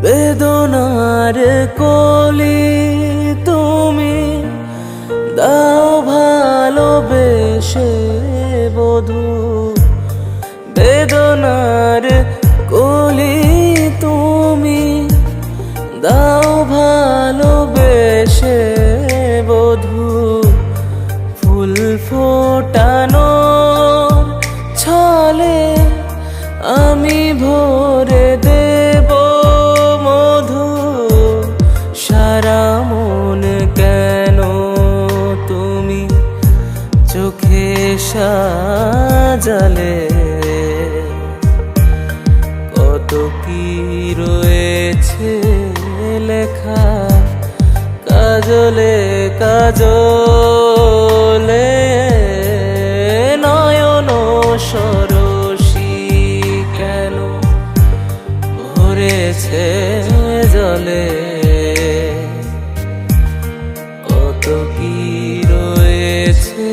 বেদনার কলি তুমি দাও ভালোবেসে বধূ, বেদনার কলি তুমি দাও ভালোবেসে বধূ। ফুল ফোটানো ছলে আমি ভরে দেব মধু, সারা মন কেন তুমি চোখে সাজালে। কত কি রয়েছে লেখা কাজলে কাজলে, নয়ন সরসী কেন ভরেছে জলে। কত কি রয়েছে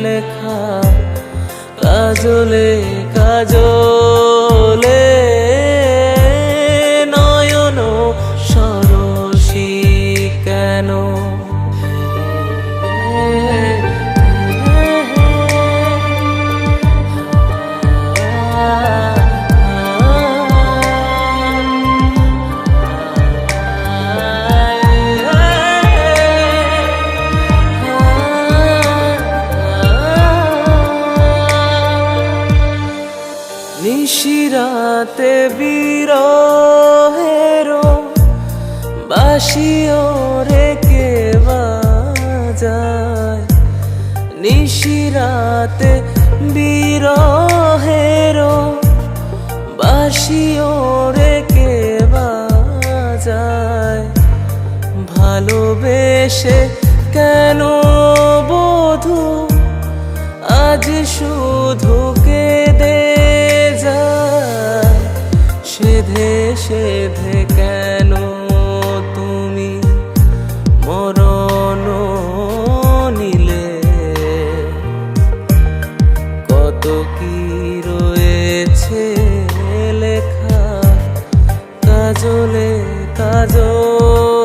লেখা কাজলে কাজলে, নয়ন সরসী কেন। নিশিরাতে বিরহের বাঁশিও রেখে বাজায়, নিশিরাতে বিরহের বাঁশিও রেখে বাজায়। ভালোবেসে কেন বধূ আজ শুধু কেঁদে যায়, সেধে সেধে কেন তুমি মরণ নিলে। কত কি রয়েছে লেখা কাজলে কাজলে।